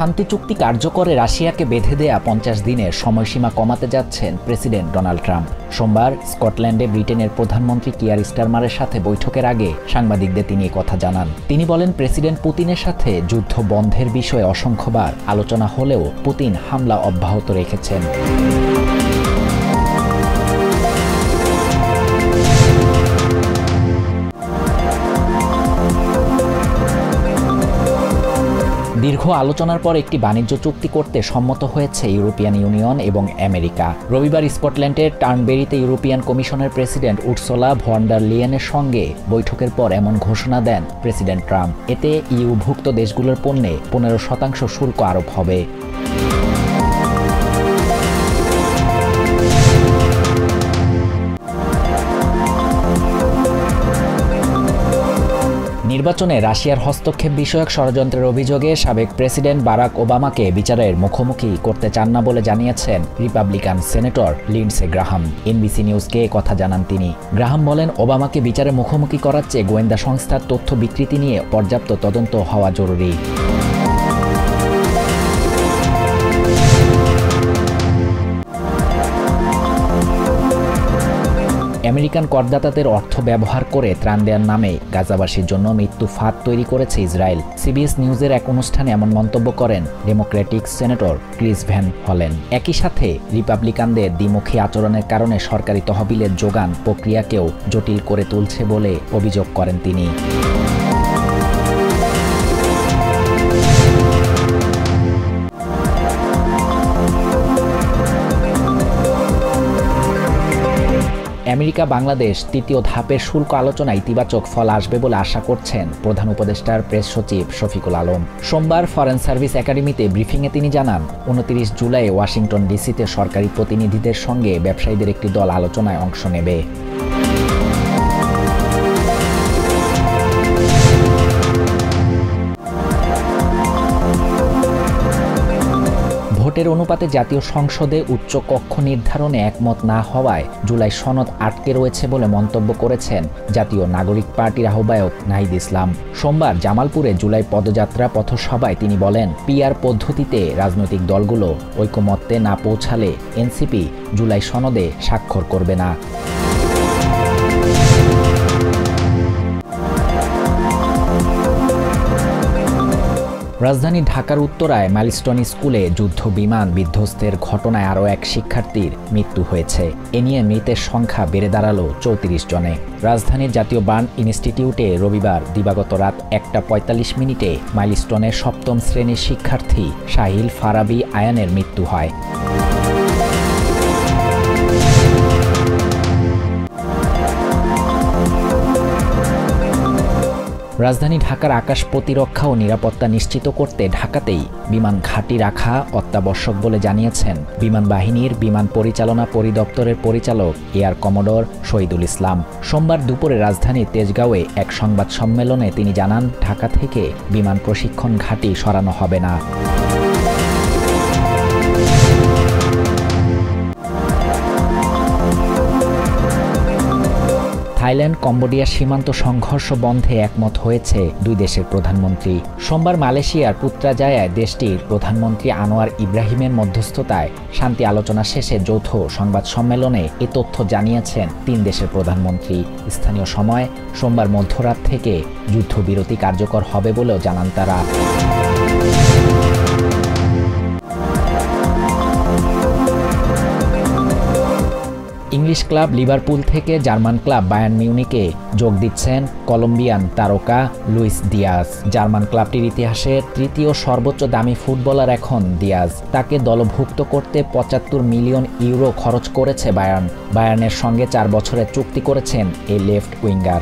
শান্তি চুক্তি কার্যকরে রাশিয়াকে বেঁধে দেয়া ৫০ দিনের সময়সীমা কমাতে যাচ্ছেন প্রেসিডেন্ট ডোনাল্ড ট্রাম্প। সোমবার স্কটল্যান্ডে ব্রিটেনের প্রধানমন্ত্রী কিয়ার স্টারমারের সাথে বৈঠকের আগে সাংবাদিকদের তিনি কথা জানান। তিনি বলেন, প্রেসিডেন্ট পুতিনের সাথে যুদ্ধ বন্ধের বিষয়ে অসংখ্যবার আলোচনা হলেও পুতিন হামলা অব্যাহত রেখেছেন। দীর্ঘ আলোচনার পর একটি বাণিজ্য চুক্তি করতে সম্মত হয়েছে ইউরোপিয়ান ইউনিয়ন এবং আমেরিকা। রবিবার স্কটল্যান্ডের টার্নবেরিতে ইউরোপিয়ান কমিশনের প্রেসিডেন্ট উর্সুলা ভন ডার লিয়েনের সঙ্গে বৈঠকের পর এমন ঘোষণা দেন প্রেসিডেন্ট ট্রাম্প। এতে ইউভুক্ত দেশগুলোর পণ্যে 15% শুল্ক আরোপ হবে। নির্বাচনে রাশিয়ার হস্তক্ষেপ বিষয়ক ষড়যন্ত্রের অভিযোগে সাবেক প্রেসিডেন্ট বারাক ওবামাকে বিচারের মুখোমুখি করতে চান না বলে জানিয়েছেন Republican senator Lindsey Graham. NBC নিউজকে কথা জানান তিনি। গ্রাহাম বলেন, ওবামাকে বিচারের মুখোমুখি করার চেয়ে গোয়েন্দা সংস্থার তথ্য বিকৃতি নিয়ে পর্যাপ্ত তদন্ত হওয়া জরুরি। আমেরিকান করদাতাদের অর্থ ব্যবহার করে ত্রাণ দেওয়ার নামে গাজাবাসীর জন্য মৃত্যু ফাঁদ তৈরি করেছে ইসরায়েল। সিবিএস নিউজের এক অনুষ্ঠানে এমন মন্তব্য করেন ডেমোক্রেটিক সেনেটর ক্রিস ভ্যান হলেন। একই সাথে রিপাবলিকানদের দ্বিমুখী আচরণের কারণে সরকারি তহবিলের যোগান প্রক্রিয়াকেও জটিল করে তুলছে বলে অভিযোগ করেন তিনি। আমেরিকা বাংলাদেশ তৃতীয় ধাপের শুল্ক আলোচনা ইতিবাচক ফল আসবে বলে আশা করছেন প্রধান উপদেষ্টার প্রেস সচিব শফিকুল আলম। সোমবার ফরেন সার্ভিস একাডেমিতে ব্রিফিংয়ে তিনি জানান, 29 জুলাই ওয়াশিংটন ডিসিতে সরকারি প্রতিনিধিদের সঙ্গে ব্যবসায়ীদের একটি দল আলোচনায় অংশ নেবে। ভোটের অনুপাতে জাতীয় সংসদে উচ্চ কক্ষ নির্ধারণে একমত না হওয়ায় জুলাই সনদ আটকে রয়েছে বলে মন্তব্য করেছেন জাতীয় নাগরিক পার্টির আহ্বায়ক নাহিদ ইসলাম। সোমবার জামালপুরে জুলাই পদযাত্রা পথসভায় তিনি বলেন, পিআর পদ্ধতিতে রাজনৈতিক দলগুলো ঐকমত্যে না পৌঁছালে এনসিপি জুলাই সনদে স্বাক্ষর করবে না। রাজধানী ঢাকার উত্তরায় মাইলস্টোন স্কুলে যুদ্ধ বিমান বিধ্বস্তের ঘটনায় আরও এক শিক্ষার্থীর মৃত্যু হয়েছে। এ নিয়ে মৃতের সংখ্যা বেড়ে দাঁড়ালো 34 জনে। রাজধানীর জাতীয় বার্ন ইনস্টিটিউটে রবিবার দিবাগত রাত 1:45 মাইলস্টোনের 7ম শ্রেণীর শিক্ষার্থী সাহিল ফারাবি আয়ানের মৃত্যু হয়। রাজধানী ঢাকার আকাশ প্রতিরক্ষা ও নিরাপত্তা নিশ্চিত করতে ঢাকাতেই বিমান ঘাঁটি রাখা অত্যাবশ্যক বলে জানিয়েছেন বিমান বাহিনীর বিমান পরিচালনা পরিদপ্তরের পরিচালক এয়ার কমোডর শহীদুল ইসলাম। সোমবার দুপুরে রাজধানীর তেজগাঁওয়ে এক সংবাদ সম্মেলনে তিনি জানান, ঢাকা থেকে বিমান প্রশিক্ষণ ঘাঁটি সরানো হবে না। থাইল্যান্ড কম্বোডিয়া সীমান্ত সংঘর্ষ বন্ধে একমত হয়েছে দুই দেশের প্রধানমন্ত্রী। সোমবার মালয়েশিয়ার পুত্রাজায়ায় দেশটির প্রধানমন্ত্রী আনোয়ার ইব্রাহিমের মধ্যস্থতায় শান্তি আলোচনা শেষে যৌথ সংবাদ সম্মেলনে এ তথ্য জানিয়েছেন 3 দেশের প্রধানমন্ত্রী। স্থানীয় সময় সোমবার মধ্যরাত থেকে যুদ্ধবিরতি কার্যকর হবে বলেও জানান তারা। ইংলিশ ক্লাব লিভারপুল থেকে জার্মান ক্লাব বায়ার্ন মিউনিকে যোগ দিচ্ছেন কলম্বিয়ান তারকা লুইস দিয়াজ। জার্মান ক্লাবটির ইতিহাসে তৃতীয় সর্বোচ্চ দামি ফুটবলার এখন দিয়াজ। তাকে দলভুক্ত করতে 75 মিলিয়ন ইউরো খরচ করেছে বায়ার্ন। বায়ার্নের সঙ্গে 4 বছরের চুক্তি করেছেন এই লেফট উইঙ্গার।